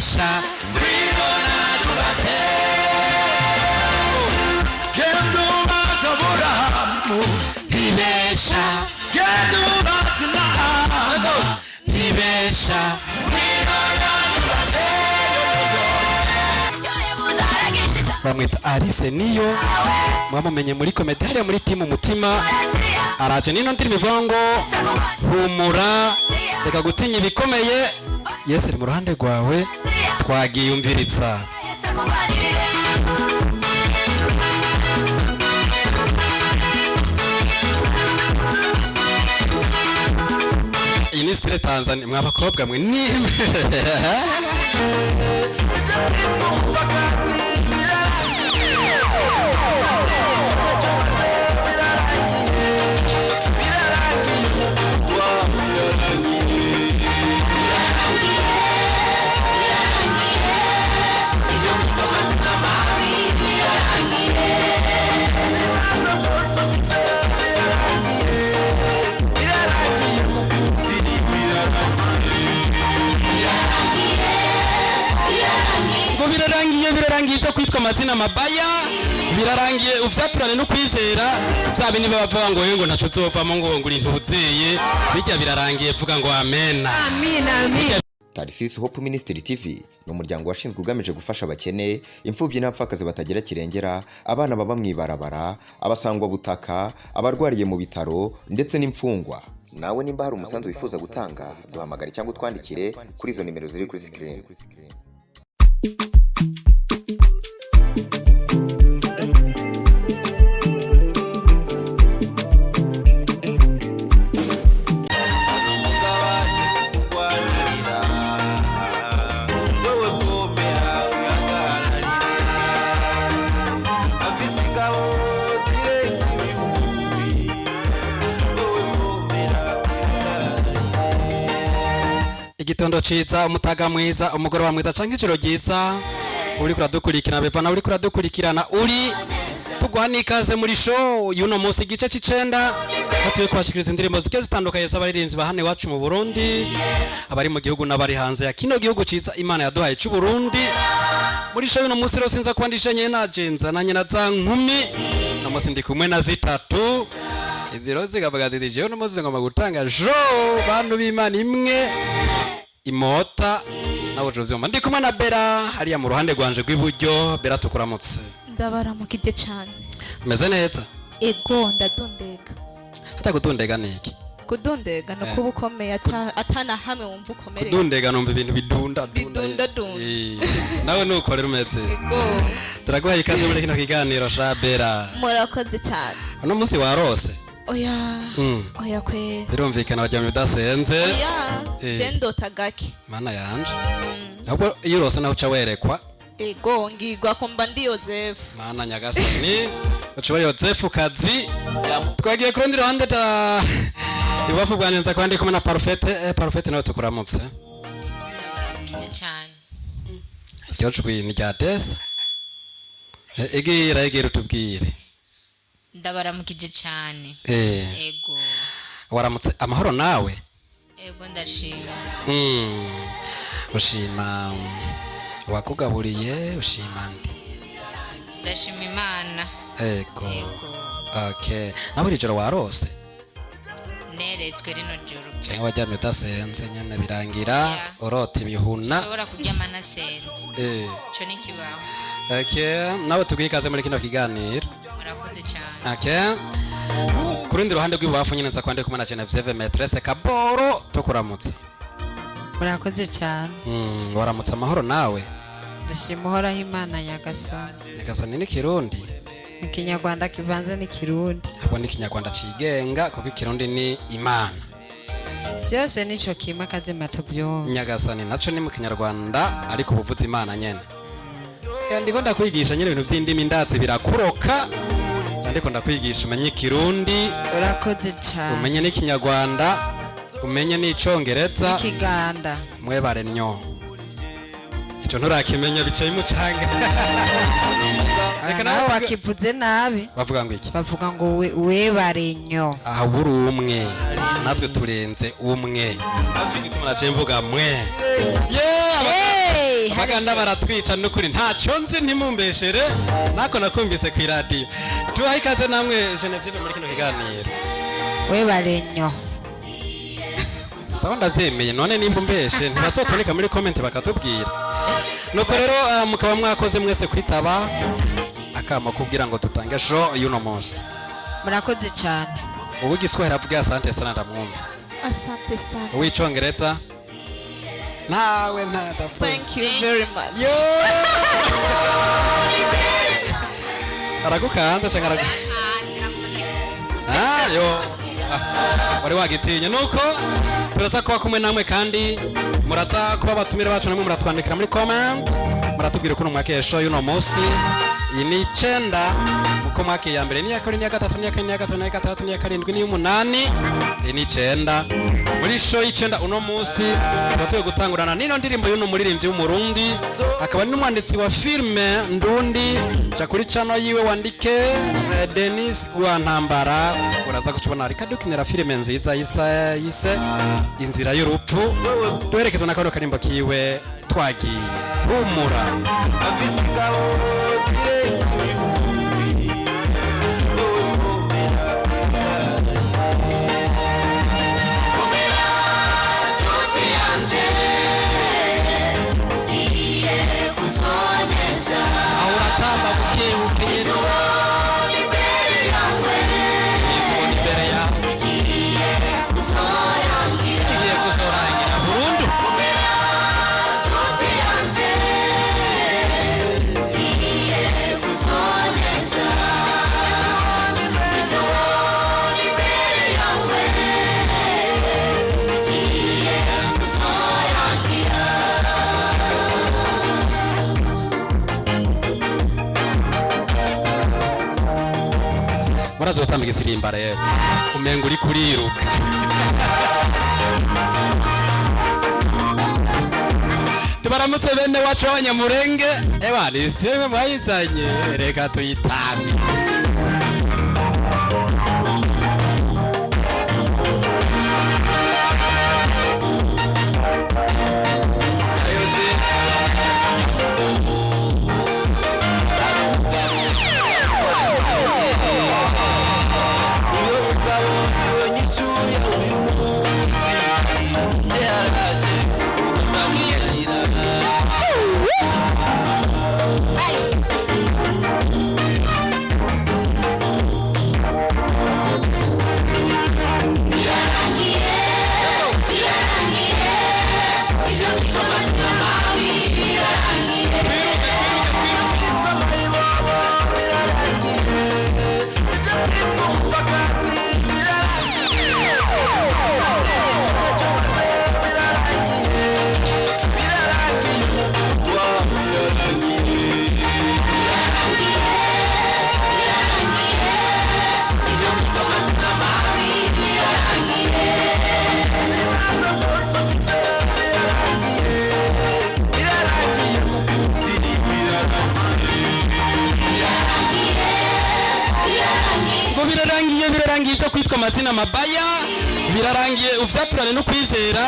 ntibesha kwibona tubase genda ubaze Aburahamu ntibesha genda ubaze Imana ntibesha kwibona tubase bamwita Alice niyo mwamumenye muri komedi hariya muri timu umutima araje nino ndiri mivuga ngo humura reka gutinya ibikomeye Yesu ari mu ruhande rwawe twagiyumviriza iyi ni Style Tanzania mwabakobwa mwe nimwe birarangiye cyo kwitwa amazina mabaya birarangiye uvyaturane no kwizera byabe niba bavuga ngo ngo ntaco zovamo ngo nguri ntuzeye bijya birarangiye vuga ngo amen amen. Tarisisi Hope Ministry TV ni umuryango washinzwe ugamije gufasha abakene imfubyi n'abapfakazi batagira kirengera abana baba mwibarabara abasangwa butaka abarwariye mu bitaro ndetse n'imfungwa. Nawe nimba hari umusanzu wifuza gutanga duhamagare cyangwa twandikire kuri izo nimero ziri kuri screen. igitondo ciza umutaga mwiza umugoroba mwiza canke ijoro ryiza uri kuradukurikirana bevana uri kuradukurikirana uri tugwani ikaze muri show yuno munsi igice c'icenda hatuye kwashikiriza indirimbo zike zitandukanye z'abaririmbyi bahane wacu mu Burundi abari mu gihugu n'abari hanze ya kino gihugu ciza Imana yaduhaye c'u Burundi muri show yuno munsi rero sinza kwandisha nyene nagenza nanye na za nkumi no munsi ndi kumwe na zitatu iziro zigabaga zidije uno munsi ngoma gutanga show bantu b'Imana imwe imota nawo Joseph ndi kumwe na Bera hariya mu ruhande rwanje rw'iburyo. Bera tukuramutse. Ndabaramukije cyane. Meze neza? Ego ndadondega. Hata kudondega niki? Kudondega no kuba ukomeye atana hamwe wumva ukomere. Kudondega numva ibintu bidunda nawe nukorera umeze. Ego turaguha ikaze muri kino kiganiro sha Bera. Murakoze cyane. Uno munsi warose? Oya kwe. Birumvikana bajya mu bidasenze. Oya zendota gake. Mana yanje. Ahubwo iyo urose naho uca werekwa. Ego ngirwa ko mba ndi Joseph. Mana nyagasani ucuba Joseph kazi twagiye ku rundi ruhande ta ibafu bwanyenza kwandi kumwe na Parfait nawe tukuramutse cyane cyo cwi ni ryatesa egera utubwire. Ndabaramukije cyane. Ego waramutse amahoro nawe? Ego ndashima. Ushima wakugaburiye ushima ndi? Ndashima Imana. Ego okay naburi joro warose? Neretswe rino joro cyangwa wajyamye utasenze nyene birangira urota ibihuna ushobora kuryama nasenze cyo nikibaho. Okay nawe tugikaze muri kino kiganiro. Murakoze cyane. Okay kurundi ruhande rw'ibubafu nyene nza kwande kumwe na Genevieve Maîtresse Kaboro tukuramutse. Murakoze cyane. Waramutse amahoro nawe? Ndashima uhoraho Imana nyagasani. Nyagasani ni Kirundi? Ni Kinyarwanda kivanze ni Kirundi. Abo ni Kinyarwanda cigenga kuko Kirundi ni Imana. Byose nico kimwe kazima tubyumva. Nyagasani naco ni mu Kinyarwanda ariko ubuvuzi Imana nyene. Ndiko ndakwigisha nyene ibintu vy'indimi ndazi birakuroka. Ndiko ndakwigisha umenye Kirundi. Urakoze cyane. Umenye ni Kinyarwanda, umenye ni Icongereza. Ikiganda. Mwebare nyo. Ico nturakimenya bicaye mu canga. Reka nawe wakivuze nabi. Bavuga ngo iki? Bavuga ngo webare nyo. Aha buri umwe. Natwe turenze umwe. Afiki tumuraje mvuga mwe. baganda baratwica n'ukuri ntacyo nzi ntimumbeshere nako nakumvise ku radio tubaha ikaze namwe Genevieve muri kino kiganiro we barenyo sawa ndavyemeye none nimba umbeshe ntibazotoneka muri comment bakatubwira nuko rero mukaba mwakoze mwese kwitaba akama kubwira ngo dutange show y'uno munsi murakoze cyane ubu giswahili avuga asante sana ndamwumva Asante sana. wicongereza nawe ntadavuga Thank you very much. yo aragukanza cyangwa yo wari wagitinya nuko turaza kuba kumwe namwe kandi muraza kuba batumire bacu namwe muratwandikira muri comment muratubwira ukuntu mwakesho y'uno munsi iyi ni 9 uko mwake ya mbere ni ya kabiri ni ya gatatu ni ya kane ni ya gatanu ni ya gatandatu ni ya karindwi ni y'umunani iyi ni 9 muri show y'9 uno munsi turatuye gutangurana n'ino ndirimbo y'uno muririmbyi w'umurundi akaba ni n'umwanditsi wa filme ndundi ja kuri channel yiwe wandike Denis Uwantambara uraza kucubona ariko dukinira filme nziza yise inzira y'urupfu duherekezwa na kano karimbo kiwe twagiye humura murazo utambika isirimba rero umenga uri kuriruka tubaramutse bene wacu b'abanyamurenge ni siteme mwayizanye reka tuyitambe birarangiye cyo kwitwa amazina mabaya birarangiye uvyaturane no kwizera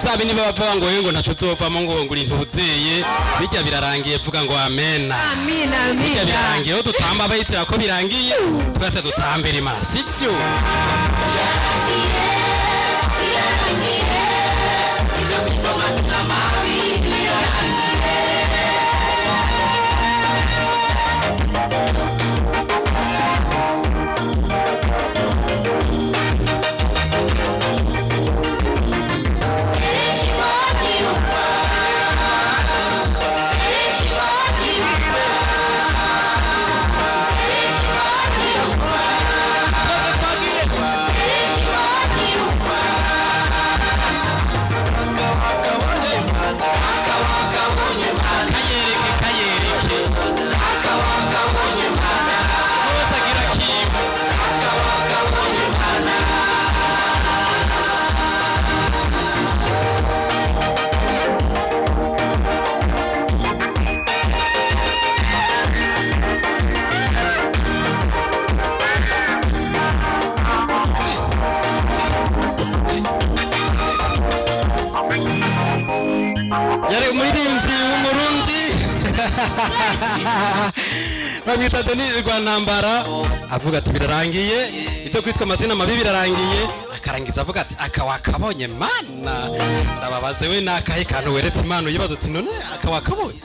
zabe niba bavuga ngo ntaco zovamo ngo nguri ntuzeye bijya birarangiye vuga ngo amen amina amina bijya birarangiye ho dutamba bayitira ko birangiye twese dutambira imana sivyo yari umuririmbyi w'umurundi bamwita Denis Rwantambara avuga ati birarangiye ibyo kwitwa amazina mabi birarangiye akarangiza avuga ati akawakabonye mana ndababaze we nakahe kantu weretse imana uyibaza uti none akawakabonye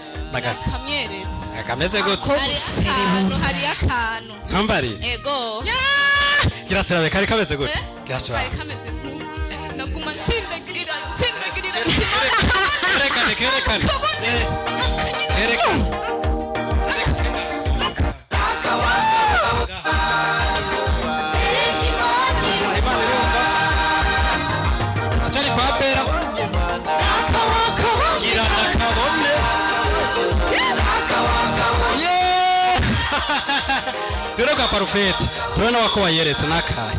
kamyeretse akameze gute hari akantu ntambari ego girasirabe kari kameze gute girasirabe kari kameze nk'uko naguma ntsindagirira kerekane kerekane acari kwa pera gira nakabone dore kwa parufete turabona wako wayeretse nakahe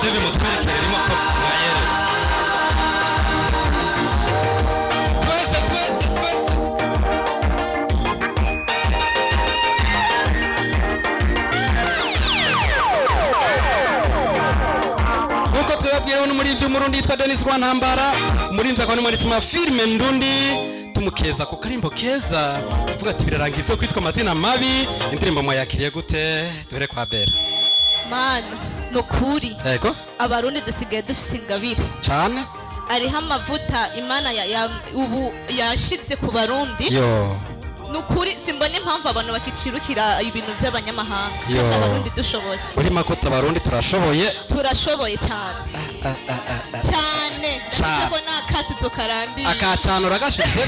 Jewe mutwerekere ririmo ko mwayeretse twese nkuko twebabwireho n'umurinzi w'umurundi yitwa Denis Rwantambara umurinzi akaba n'umwanditsi wa filime ndundi tumukeza ku karimbo keza avuga ati biraranga ivyo kwitwa amazina mabi indirimbo mwayakiriye gute duhere kwa Bera mana nukuri yego abarundi dusigaye dufise ingabire cyane ariho amavuta imana ubu yashitse ku barundi yo nukuri simbona impamvu abantu bakicirukira ibintu by'abanyamahanga kandi abarundi dushoboye muri makuta abarundi turashoboye cyane kuko nakatuzo karandi akacanura gashize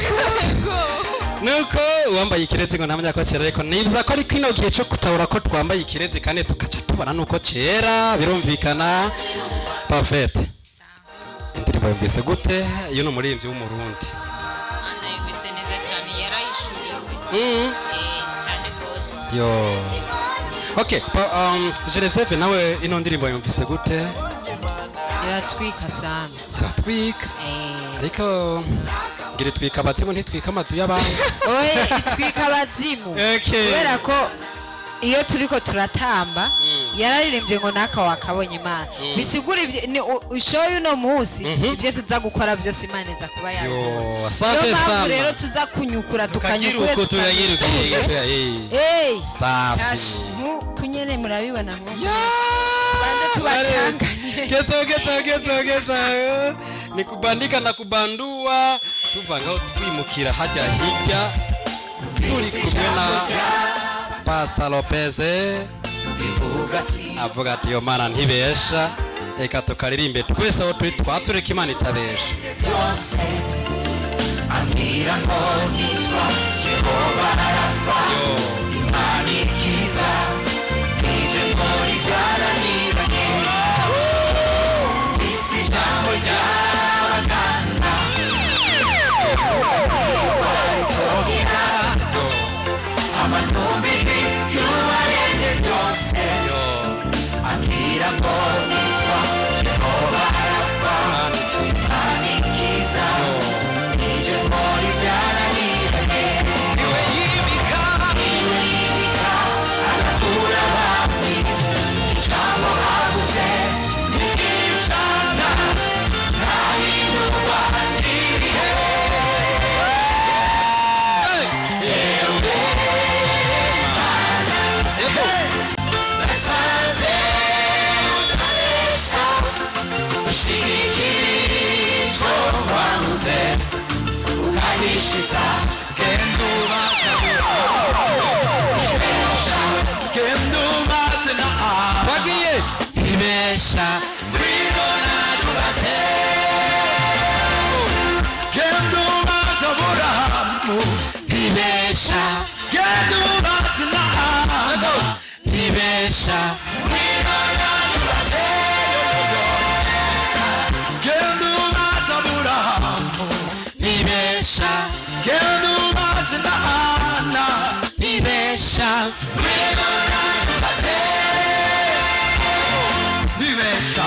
nuko uwambaye ikirezi ngo ntamenya ko cera ariko nibuza ko ari kino gihe cyo kutabura ko twambaye ikirezi kandi tukaca tubona nuko cera birumvikana parfait indirimbo yumvise gute iyo ni umurinzi w'umurundi ana yumvise neza cyane yarayishuriwe cyane rwose yo okay Genevieve nawe ino ndirimbo yumvise gute iratwika sana iratwika ariko ngire twika abazimu ntitwika amazu y'abantu oye itwika abazimu kubera ko iyo turiko turatamba yararirimbye ngo naka wakabonye imana bisigura ishoyo uno munsi ibyo tuza gukora byose imana iza kuba yayo yo asante sana rero tuza kunyukura tukanyukure tuyayiruka safi kunyene murabibona ngo banze tubacanganye ketso ni kubandika na kubandua tuvangaho twimukira hajya hirya turi kumwe na Pastor Lopez avuga ati yo mana ntibesha reka tukaririmbe twese aho turi twatureka imana itabesha ambwira ngo nitwa Jehova Rafa imana ikiza nije muri byaraniranye isi jambo ry'abaganga amanombe y'uwaremye byose ambwira ngo nitwa Jehova Rafa imana ikiza nije muri byaraniranye niwe yimika agakura abami ijambo bavuze ntikicana ntahindurwa n'ibihe ukanyishitsa kendubaze na bagiye ibesha ngwino natubaze kendubaze Aburahamu ibesha kendubaze na ibesha ngwino natubaze kendubaze Aburahamu ibesha kendubaze na Ana ibesha ngwino natubaze ibesha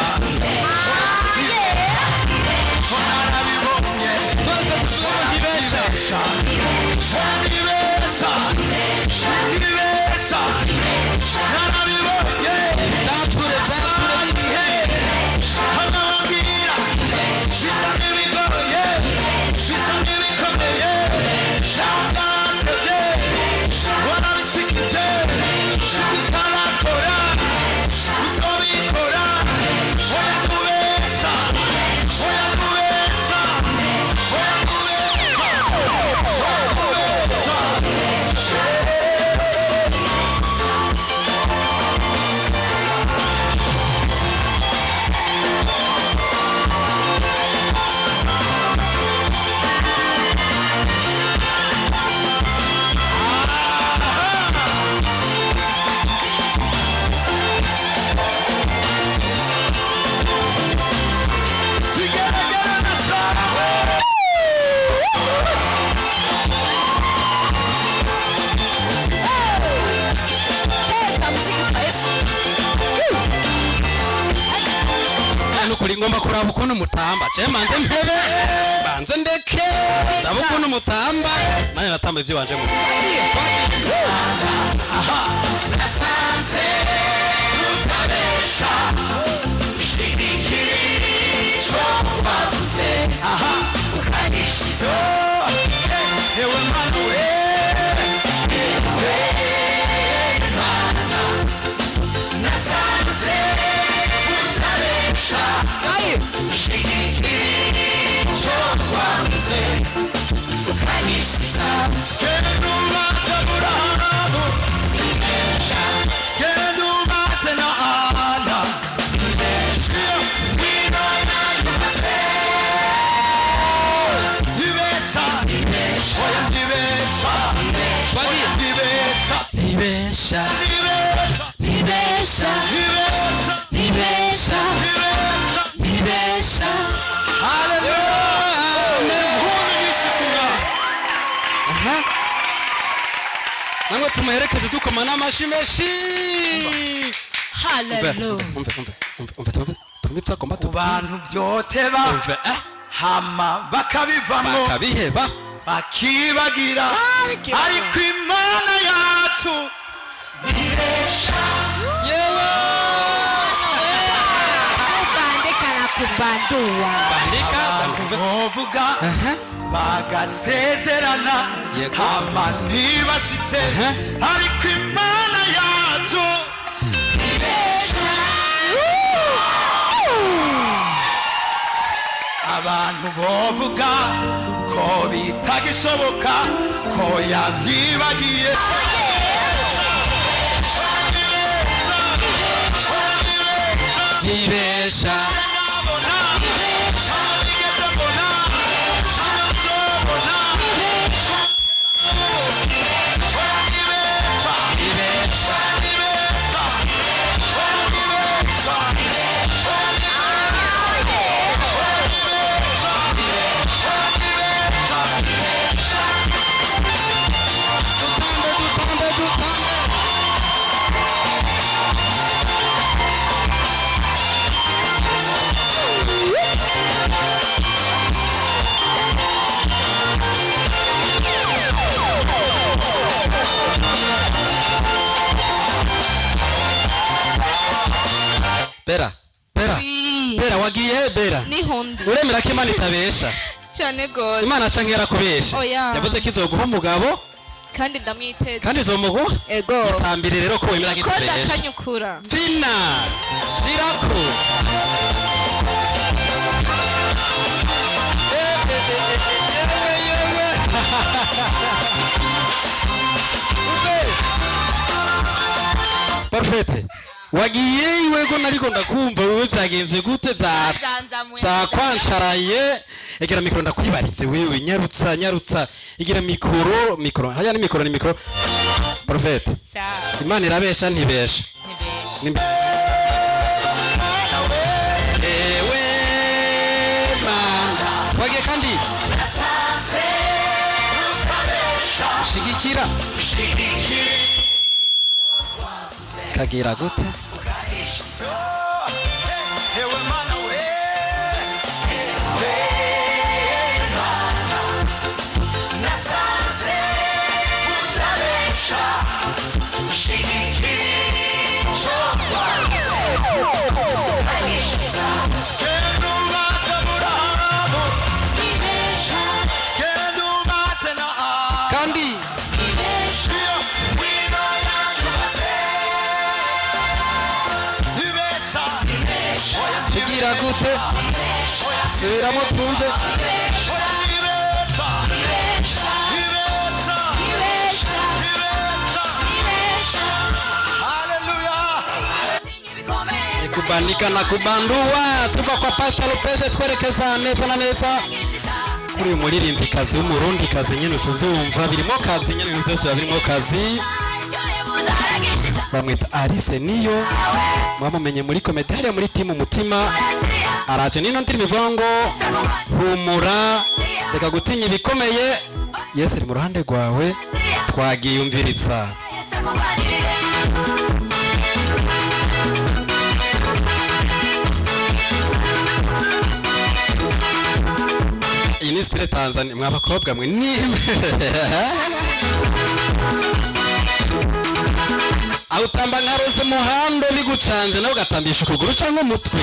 ngomba kuraba ukuntu mutamba je manze mpebe banze ndeke ndaba ukuntu mutamba nanye natamba ivyo wanje mu nasanze utabesha shigikiri cyo bavuze ukanishizo ewe manuwe nasanze utabesha shigikiri cyo bavuze ukanishiza kenubaza burahabo ibesha kenubaza na ana ibesha winona yumase ibesha ibesha ibesha ibesha ibesha ibesha ibesha ibesha nangwa tumuherekeze dukoma n'amashi menshi haleluya ku bantu byoteba hama bakabivamo bakabiheba bakibagira ariko imana yacu ibesha yewe bandikana kubandua bandika bavuga bagasezerana Yego. hama ntibashitse ariko imana yacu ibesha abantu bovuga ko bitagishoboka ko yabyibagiye nibesha Bera, Bera wagiye Bera. Nihundi. Uremera ko Imana itabesha. Cyane gose. Imana cankera kubesha. Oya. Yavuze ko izoguha umugabo Kandi ndamwiteze. kandi izomuguha. Ego. Itambire rero ko wemera ko Koda itabesha. kanyukura. Vina. Shirako. Parfait. Wagiye iwego nariko ndakumva wewe vyagenze gute vya kwancaraye egera mikoro ndakwibarize wewe nyarutsa igira mikoro haya ni mikoro Prophet Imana irabesha ntibesha ewe mana wagiye kandi shigikira kagira gute kandi igira gute subiramo twumve kubandika na kubandua tuva kwa Pastor Lopez twerekeza neza na neza kuri uyu muririmbyi kazi w'umurundi kazi nyine ucuvyumva birimo kazi nyine ibintu byose birimo kazi bamwita Alice niyo mwamumenye muri komedari muri timu mutima araje nino ndiri mivango humura reka gutinya ibikomeye Yesu ari mu ruhande rwawe twagiyumviriza iyi ni style Tanzania mwabakobwa mwe nimwe awutamba nka rose muhando bigucanze nawe ugatambisha ukuguru cyangwa umutwe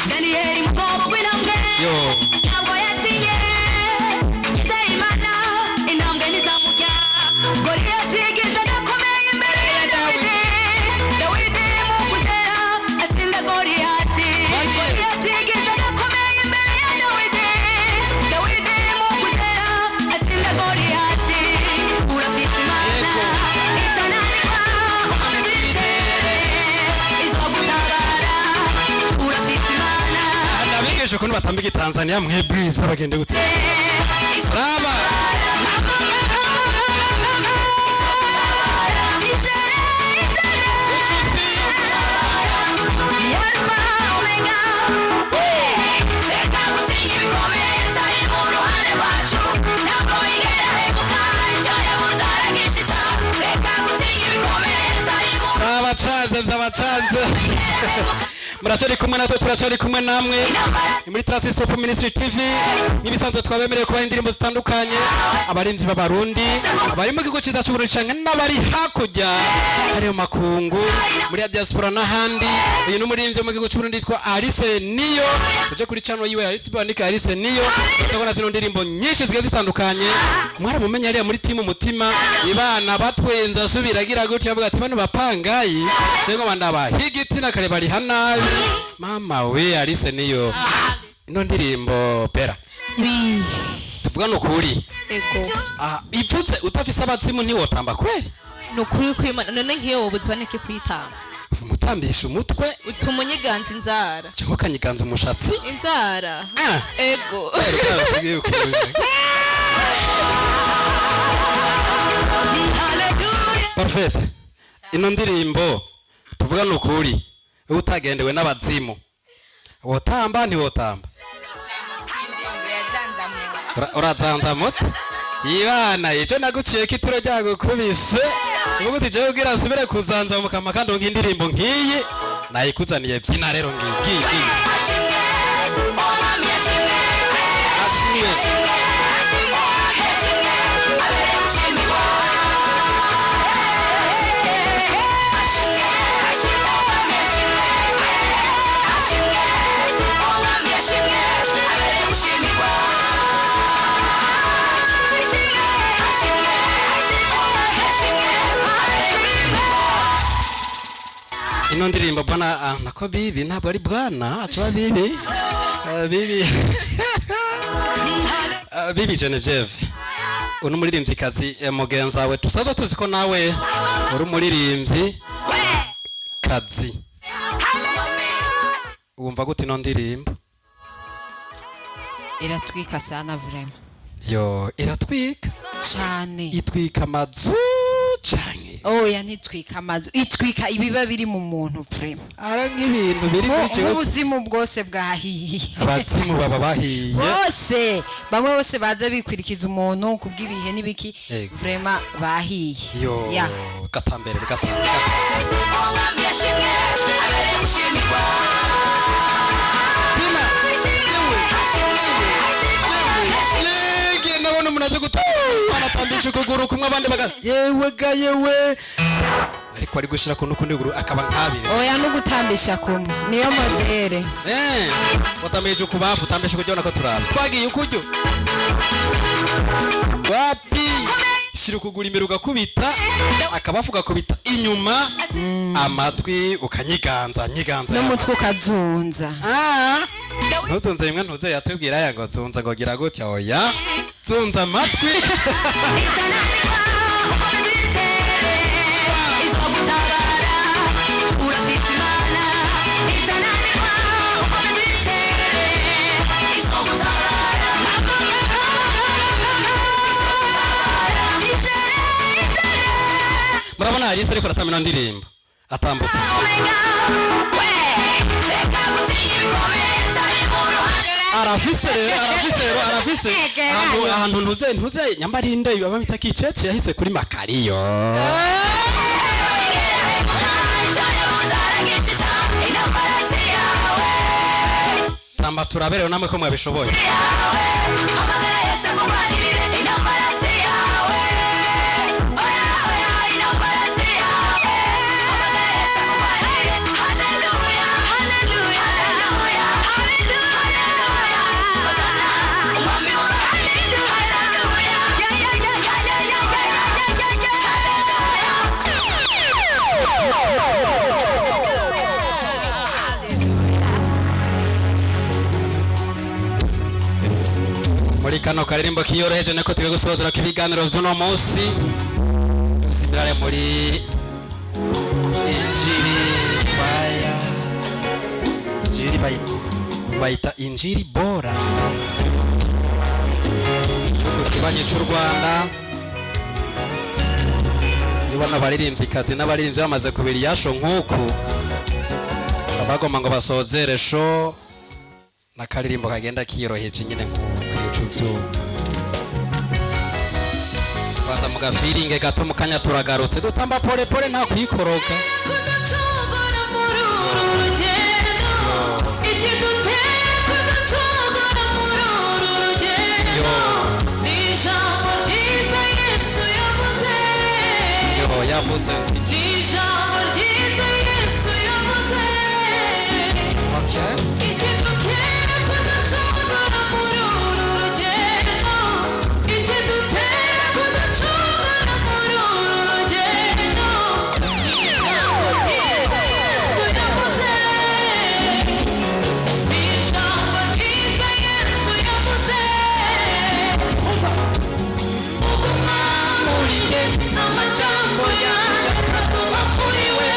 Daniel mkobo winamge yo ntabwo yatinye Imana intambwe nizamuka Goliath yigeze gakomeye imbere ya Dawidi Dawidi mu kuzera asinda Goliath Goliath yigeze gakomeye imbere ya Dawidi Dawidi mu kuzera asinda Goliath urafite Imana itananirwa ukomezizere izogutabara urafite Imana nabigeje ko batambika Tanzania mwebwe byabagende gute raba abacanze muracari kumwe natwe turacari kumwe namwe muri Tracy Soap Ministry TV nibisanzwe twabemereye kuba indirimbo zitandukanye abarinzi b'abarundi abari mu gihugu cyiza cy'Uburundi canke n'abari hakurya hari mu makungu muri diaspora n'ahandi uyu n'umurinzi mu gihugu cy'Uburundi yitwa Alice Niyo uje kuri channel yiwe ya YouTube andika Alice Niyo uzabona zino ndirimbo nyinshi zigiye zitandukanye mwaramumenye ari muri timu mutima ibana batwenza subiragira gutya avuga ati bano bapangayi cengo bandaba higiti na kare bari hanabi mama we Alice Niyo ino ndirimbo pera tuvuga nukuri ego ipfutse utafise abazimu ntiwotamba kweli nukuri kwimana none nkiyo wobuzwaneke kwitanga umutambisha umutwe utumunyiganza inzara cyangwa kanyiganza umushatsi inzara ego Parfait ino ndirimbo tuvuga nukuri utagendewe n'abazimu wotamba ntiwotamba urazanza moto yibana ico naguciye kitiro ryago kubise uvuga uti jewe ugira subire kuzanza mu kama kandi ngo indirimbo nkiyi nayikuzaniye byina rero ngiyi ino ndirimbo bwana nako bibi ntabwo ari bwana aca bibi bibi Genevieve uno muririmbyi kazi mugenza we tusazo tuzi ko nawe uri muririmbyi kazi wumva gute ino ndirimbo iratwika sana vraiment yo iratwika cyane itwika amazu canke oya ntitwika amazu itwika ibiba biri mu muntu vraiment ara nk'ibintu biri muri cyo ubuzimu bwose bwahiye abazimu baba bahiye bose bamwe bose baza bikwirikiza umuntu kubw'ibihe n'ibiki vraiment bahiye yo gatambere nabona umuntu aze anatambisha ukuguru kumwe abandi baga yewe ariko ari gushira ku nukundi guru akaba nkabiri oya no gutambisha kumwe niyo modere watameje kubafu tambisha kujyona ko turaba twagiye ukujyo wapi shira ukuguru imbere ugakubita akabafu gakubita inyuma amatwi ukanyiganza n'umutwe ukazunza ntuzunze rimwe ntuze yatubwira yango zunza ngo gira gutya oya zunza amatwi murabona Alice ariko aratamina ndirimbo atambuka arafise ahantu ntuze nyambarinde baba bita kicece yahise kuri Makariyo tamba turaberewe namwe ko mwabishoboye. Muri kano karirimbo kiyoroheje nako tugiye gusozera kibiganiro vy'uno munsi dusimbirane muri injiri baya injiri bayita injiri bora ku kibanye cy'u Rwanda yibona abaririmvyikazi n'abaririmbyi bamaze kubiri yasho nk'uku abagomba ngo basozere show nakaririmbo kagenda kiyoroheje nyine nk'uko baza mu gafiringe gato mu kanya turagarutse dutamba pole pole nta kwikoroga yavuze ijambo ryiza Yesu yavuze ikidutera kudacogora muri uru rugendo ikidutera kudacogora muri uru rugendo ijambo ryiza Yesu yavuze ijambo ryiza Yesu yavuze uguma muri jye n'amajambo yaje akaguma kuri we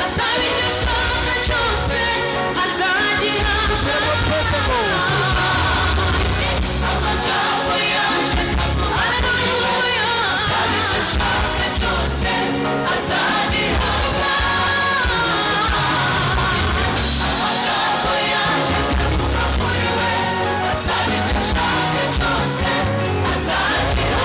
asaba icyo ashaka cyose azagira amajambo yaje akaguma kuri we asaba icyo ashaka cyose azagira amajambo yaje akaguma kuri we asaba icyo ashaka cyose azagira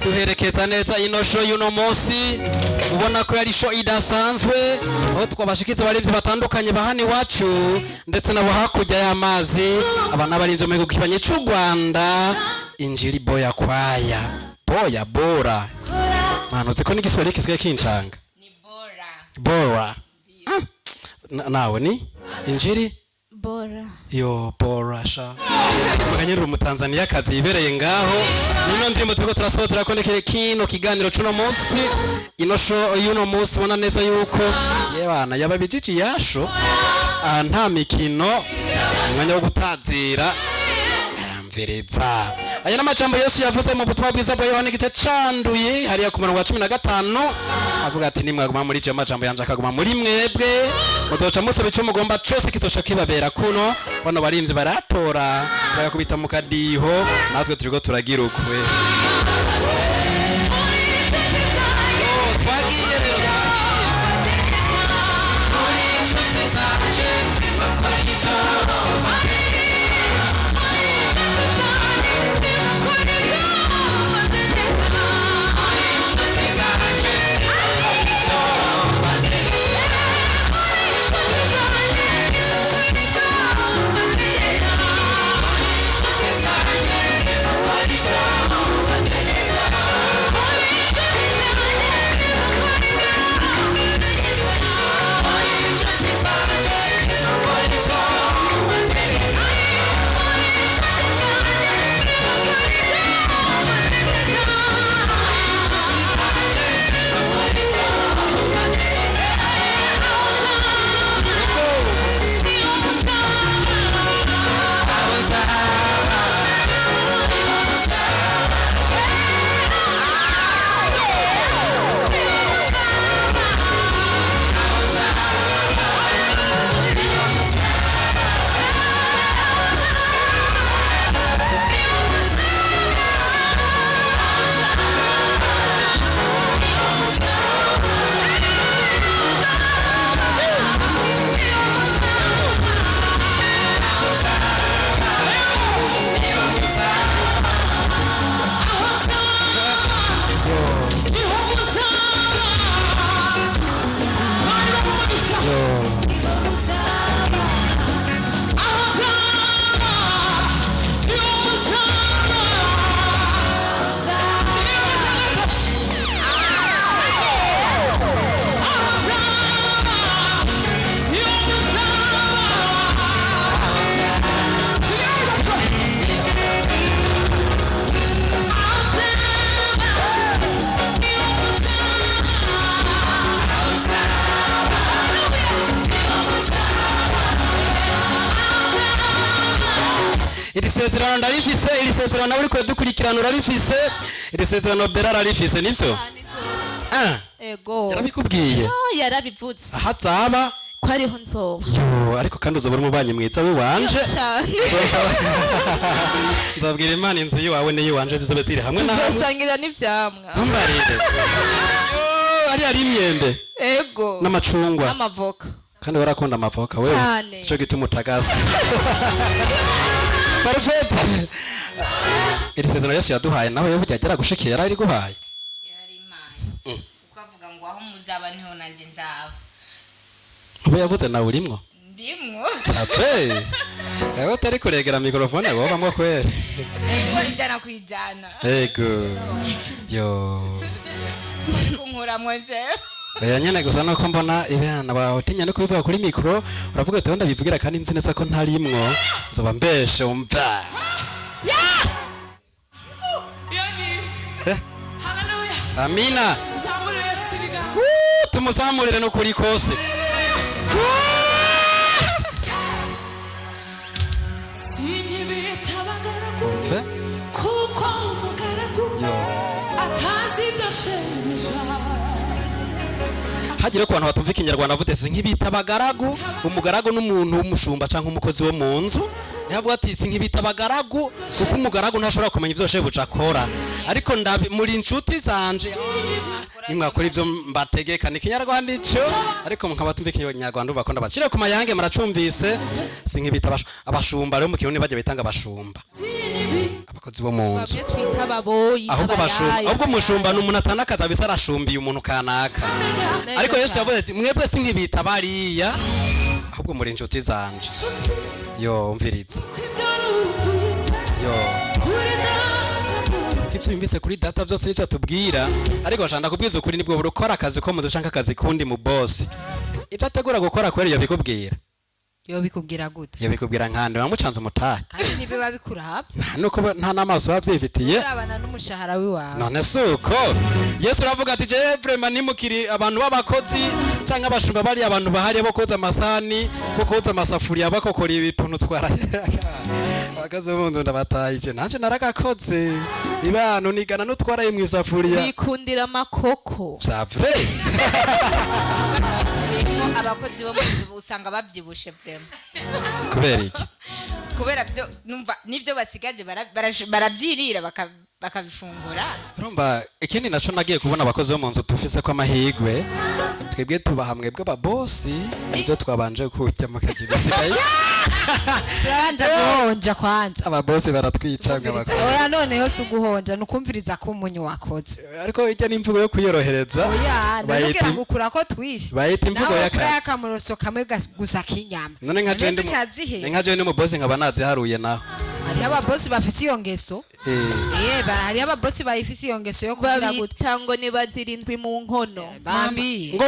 duherekeza neza ino show y'uno munsi ubona ko yari show idasanzwe aho twabashikiza abarinzi batandukanye bahani wacu ndetse nabo hakurya y'amazi abana barinzi mu kibanye cy'u Rwanda injiri boya kwaya boya bora mano uziko n'igiswahili kisigaye kincanga ni bora bora nawe ni injiri Bora. Yo bora sha muganyira umutanzania kazi ibereye ngaho nino ndimo turiko turasohotera ko nekere kino kiganiro cuno munsi ino show y'uno munsi bona neza yuko yebana yababijiji yasho nta mikino umwanya wo gutazira mvereza aya n'amajambo Yesu yavuze mu butumwa bwiza bwa Yohana igice canduye hariya ku murongo wa 15 avuga ati nimwaguma muri je majambo yanje akaguma muri mwebwe mutoca musaba ico mugomba cose kitosha kibabera kuno bano barinzi baratora bakubita mu kadiho natwe turiko turagira ukwe twagiye rero iri sezerano ndarifise, iri sezerano nawe uriko dukurikirana urarifise, iri sezerano Bella ararifise nivyo? Ego. Yarabikubwiye? Yarabivutse. Ahazaba ko ariho nzoba. Yo, ariko kandi uzoba uri mubanye mwiza w'iwanje. Cyane. Nzabwira Imana inzu yiwawe n'iyiwanje zizobe ziri hamwe na hamwe. Tuzosangira n'ivyamwa. Ntumbarire. Yo, ari imyembe. Ego. N'amacungwa. N'amavoka. Kandi warakunda amavoka wewe. Cyane. Ico gituma utagasa. Perfect. Iri sezerano Yesu yaduhaye nawe yo byagera gushikira ari guhaye. Yararimaye. Ukavuga ngo aho muzaba niho nanje nzaba. Ubu yavuze nawe urimwo? Ndimwo. Ape. Ewe utari kuregera mikrofone wowe bamwe kwere. Njana kwijana. Ego. Yo. Kunkura mose. Oya nyene gusa nuko mbona ibana bawutinya no kubivuga kuri mikro uravuga ati wenda bivugira kandi nzi neza ko ntarimwo nzoba mbeshe umva. Amina. Tumuzamurire no kuri kose. Umve? kuko umugaragu atazi ibyo shebuja. Hagire ku bantu batumva ikinyarwanda vutese nk'ibita abagaragu, umugaragu n'umuntu w'umushumba canke umukozi wo mu nzu. Ntabwo ati nk'ibita abagaragu kuko umugaragu ntashobora kumenya ivyo shebuja akora. Ariko muri inshuti zanje nimwakora ivyo mbategeka ni ikinyarwanda ico, ariko mukaba tumva ikinyarwanda ubakunda bacire ku mayange maracumvise. Nk'ibita abashumba rero mu kirundi bajya bitanga abashumba. Abakozi bo mu nzu. Bamwe twita ababoyi. Ahubwo umushumba n'umuntu atanakaza bitse arashumbiye umuntu kanaka. Ariko Yesu yavuze ati mwebwe nk'ibita bariya ahubwo muri inshuti zanje. Yo umviriza. Yo. Kivyo bimbise kuri data byose nico tubwira, ariko bashanda kubwiza ukuri nibwo burukora akazi ko mu dushanka akazi kundi mu boss. Ivyo ategura gukora kweri yo bikubwira. Yo bikubwira gute? Yo bikubwira nkande wamucanze umutahe. Kandi nibe babikura hapa. Nuko nta namaso bavyifitiye. Urabana n'umushahara wiwawe. None suko. Yesu ravuga ati je vraiment nimukiri abantu b'abakozi canke abashumba bari abantu bahari bo koza amasani, bo koza amasafuriya bakokora ibituntu twara. Bakazo bundu ndabatayije. Nanje naragakoze. Ibano nigana nutwara mu isafuriya. Bikundira makoko. Savre. Abakozi bo mu nzu usanga bavyibushe vrema. Kubera iki? Kubera byo numva nivyo basigaje baravyirira bakabifungura. Urumva ikindi naco nagiye kubona abakozi bo mu nzu tufise ko amahigwe. Twebwe tuba hamwe bw'ababosi nibyo twabanje kujya mu kazi bisigaye. Turanja guhonja kwanza. Ababosi baratwica nk'abakozi. Oya none yose uguhonja nukumviriza ko umunyu wakoze. Ariko ijya n'imvugo yo kuyorohereza. Oya ndagira gukura ko twishe. Bayita imvugo y'akazi. Nawe akamuroso kamwe gusa kinyama. None nka je mu bosi nkaba naziharuye naho. Hari ababosi bafise iyo ngeso. Hari ababosi bayifise iyo ngeso yo kugira gute ngo ni bazirindwi mu nkono. Mami. Ngo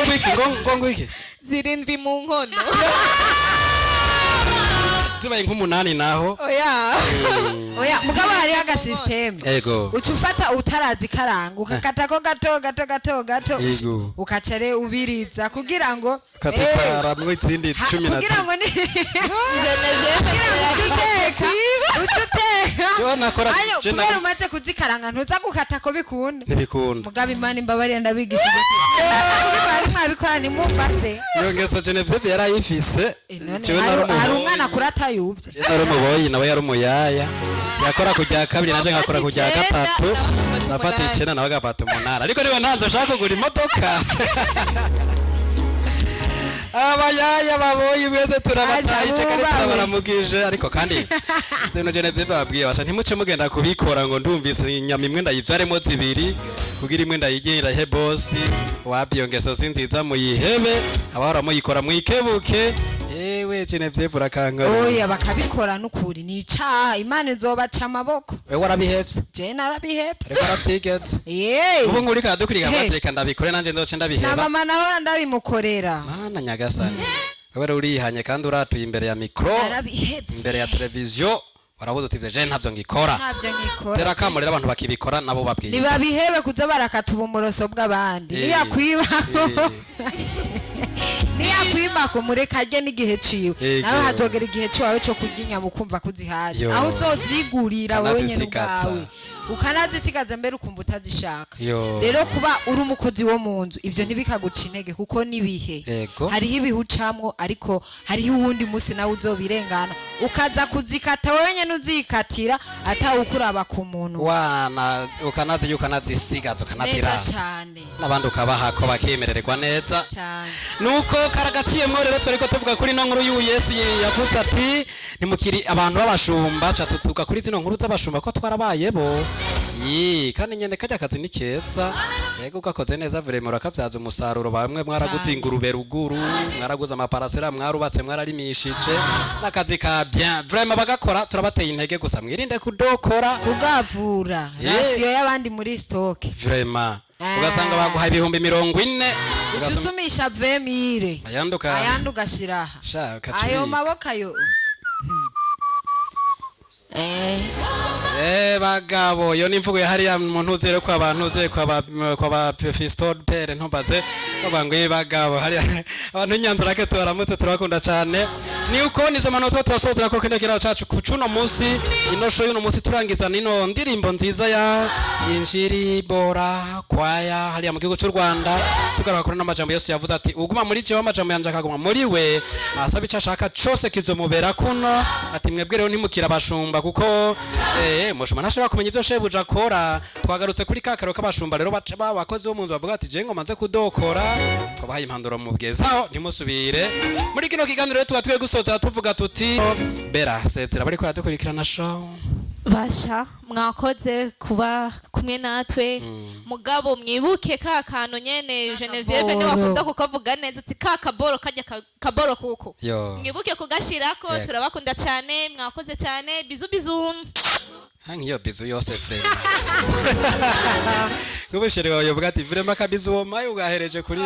iki? Zirindwi mu nkono. Zibaye nk'umunani naho. Oya mugabo hari aga system. Ego. Ucufata utarazi karanga ukakata ko gato. Ukacare ubiriza kugira ngo ukazitara mu izindi 10 kugira ngo ni Ucuteka. Jo nakora je na. Kubera umaze kuzikaranga ntuza gukata ko bikunda. Ntibikunda. Mugabo Imana imbabariye ndabigishije. Bari mwabikora ni mumbatse. Yo ngeso Genevieve yarayifise. Hari umwana kurata yubye. Yari umuboyi nawe yari umuyaya. Yakora kujya kabiri naje ngakora kujya gatatu. Nafata 9 nawe gafata 8. Ariko niba ntanze ushaka kugura imodoka. abayaya baboyi mwese turabatayice kandi turabaramugije ariko kandi zino Genevieve babwiye basha ntimuce mugenda kubikora ngo ndumvise inyama imwe ndayivyaremo zibiri kugira imwe ndayigira he boss wabiyongeso sinziza muyihebe abahora muyikora mwikebuke ewe Genevieve urakanka oya bakabikora n'ukuri ni icaha Imana izobaca amaboko wewe warabihevye je narabihevye ariko waravyigeze ubu nguri kadukurika amateka ndabikore nanje ndoce ndabiheba nabama nahora ndabimukorera mana nyagasani wewe urihanye kandi uratuye imbere ya micro imbere ya televiziyo warabuze uti je ntavyo ngikora tera kamurera abantu bakibikora nabo babwiye nibabihebe kuza barakatuba umuroso bw'abandi niyakwima kumureka ajye n'igihe ciwe nawe hazogera igihe ciwe cyo kurya inyama ukumva kuzihaje aho uzozigurira wowe nyene ubwawe ukanazisigaza mbere ukumva utazishaka rero kuba uri umukozi wo mu nzu ivyo ntibikaguca intege kuko nibihe hariho ibihucamwo ariko hariho uwundi musi nawe uzobirengana ukaza kuzikata wowe nyene uzikatira atawukuraba ku muntu wana ukanazi ukanazisigaza ukanaziraza n'abandi ukabaha ko bakemererwa neza nuko karagaciyemwo rero twariko tuvuga kuri no nkuru y'uyu Yesu yavuze ati nimukiri abantu b'abashumba catutuka kuri zino nkuru z'abashumba ko twarabayebo kandi nyene kajya kazi ni keza yego ugakoze neza vraiment urakavyaza umusaruro bamwe mwaraguze ingurube ruguru mwaraguze amaparasera mwarubatse mwararimishije nakazi ka bien vraiment bagakora turabateye intege gusa mwirinde kudokora ugavura rasiyo y'abandi muri stock vraiment ugasanga baguha 40 ucusumisha 20 ayanduka shiraha ayo maboko ayo bagabo yo nimvugo ya hariya umuntu uzere ko abantu uzere kwa ba Pistol Pere ntombaze babangwe bagabo hariya abantu nyanzura ke tubaramutse turabakunda cyane ni uko nizo manota twasozera ko kene kira cacu kucuno munsi ino show y'uno munsi turangiza nino ndirimbo nziza ya Injiri Bora kwaya hariya mu gihugu cy'u Rwanda tugaruka kuri n'amajambo Yesu yavuze ati uguma muri je w'amajambo yanje akaguma muri we asaba icashaka cyose kizomubera kuno ati mwebwe rero ntimukira abashumba kuko mushuma ntashobora kumenya ivyo shebuja akora twagarutse kuri kakaro k'abashumba rero bakozi bo mu nzu bavuga ati je ngo manze kudokora twabahaye impanduro mu bwezaho ntimusubire muri kino kiganiro rero tuba gusoza tuvuga tuti bera setera bari ko radukurikirana show basha mwakoze kuba kumwe natwe mugabo mwibuke ka kantu nyene Genevieve ni wakunda kukavuga neza ati ka kaboro kajya kaboro kuko mwibuke kugashirako turabakunda cyane mwakoze cyane bizu hangiyo bizu yose frere ngubishire wayo bwati vrema kabizu wo mayo ugahereje kuri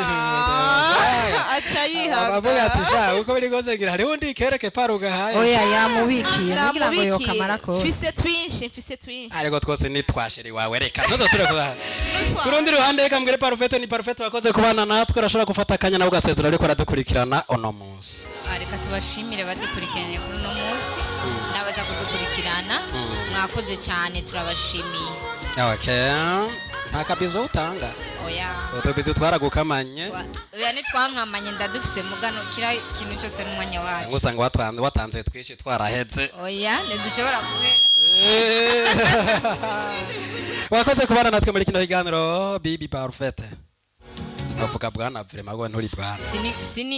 acha yiha abavuga ati sha uko biri goze ngira hari undi kereke paruga haye oya yamubikiye ngira ngo yo kamara ko mfise twinshi ariko twose ni twashiri wawe reka nzozo ture kurundi ruhande reka mbwire Parfait ni Parfait wakoze kubana natwe urashobora gufata akanya nabo gasezera ariko radukurikirana ono munsi reka tubashimire badukurikiranye kuri no munsi nabaza kudukurikirana mwakoze cyane turabashimiye nta kabizo utanga oya utubizo twaragukamanye oya nitwankamanye ndadufise mugano kira ikintu cyose n'umwanya wacu ngusanga watanze twishi twaraheze oya ntidushobora kuhera wakoze kubana natwe muri kino kiganiro Bibi Parfait sinavuga bwana vrema ngo nturi bwana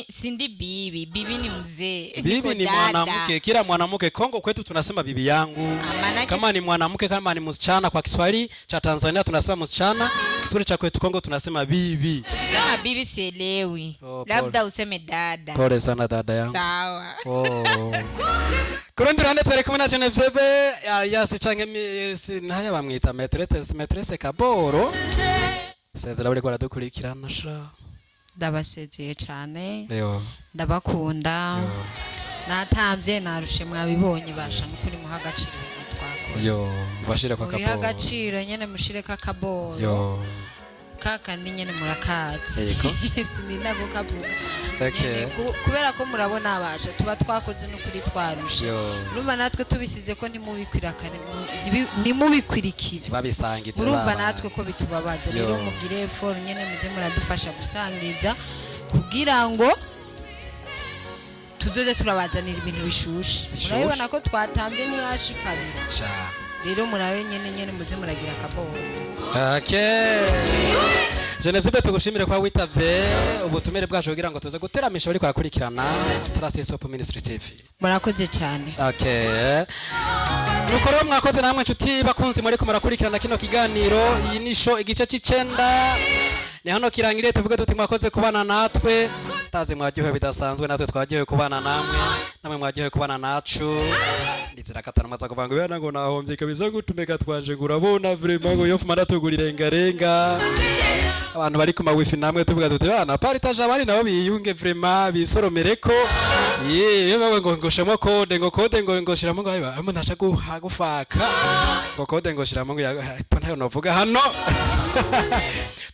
sindi bibi ni mzee bibi ni mwanamke kila mwanamke Kongo kwetu tunasema bibi yangu kama ni mwanamke kama ni msichana kwa Kiswahili cha Tanzania tunasema msichana Kiswahili cha kwetu Kongo tunasema bibi sema bibi sielewi labda useme dada pole sana dada yangu sawa kurundi rande twereka mwana Genevieve yasi canke ntaya bamwita maîtresse Kaboro sezera bari ko radukurikirana sha ndabasezeye cyane ndabakunda natambye narushe mwabibonye basha n'ukuri muha agaciro twakoze bashire kwa Kaboro muha agaciro nyene mushire ka Kaboro kaka ni nyene murakatse sinina gukavuga kubera ko murabona abaje tuba twakoze n'ukuri twarushe urumva natwe tubisize ko ntimubikwirikane nimubikwirikire babisangize urumva natwe ko bitubabaza rero mugire effort nyene muze muradufasha gusangiza kugira ngo tuzoze turabazanira ibintu bishushe murabona ko twatambye ntiyashikabira rero murabe nyene muze muragira Kaboro Genevieve tugushimire kwa witavye ubutumire bwacu kugira ngo tuze guteramisha bari kwakurikirana Traces Hope Ministry TV. Murakoze cyane. Okay. Nuko rero mwakoze namwe nshuti bakunzi muri ko murakurikirana kino kiganiro iyi ni show igice c'icenda. Ni hano kirangire tuvuge tuti mwakoze kubana natwe. Taze mwagiye bidasanzwe natwe twagiye kubana namwe mwagiye kubana nacu. Ndizira katana maza kuvanga bana ngo nahombye kabisa gutumeka twanje ngurabona vraiment ngo yofu maratugurira renga. Abantu bari ku mawifi namwe tuvuga tuti bana partage abari nabo biyunge vraiment bisoromereko. Baba ngo shamo code ngo shiramo ngo amo nasha gufaka. Ngo code ngo shiramo ngo ipo ntayo novuga hano.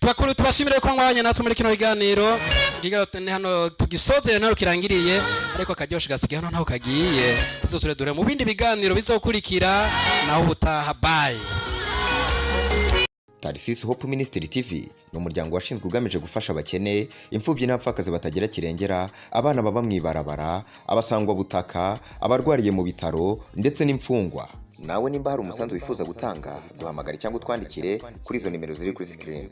Twakuru tubashimire ko mwanya natwe muri kino biganiro gigarotene hano tugisozera naro kirangiriye ariko akajyoshe gasigaye hano ntaho kagiye tuzosure dure mu bindi biganiro bizokurikira naho ubutaha bye. Tarsis Hope Ministry TV ni umuryango washinzwe ugamije gufasha abakene, imfubyi n'abapfakazi batagira kirengera, abana baba mwibarabara, abasangwa butaka, abarwariye mu bitaro ndetse n'imfungwa. Nawe nimba hari umusanzu wifuza gutanga duhamagare cyangwa twandikire kuri izo nimero ziri kuri screen.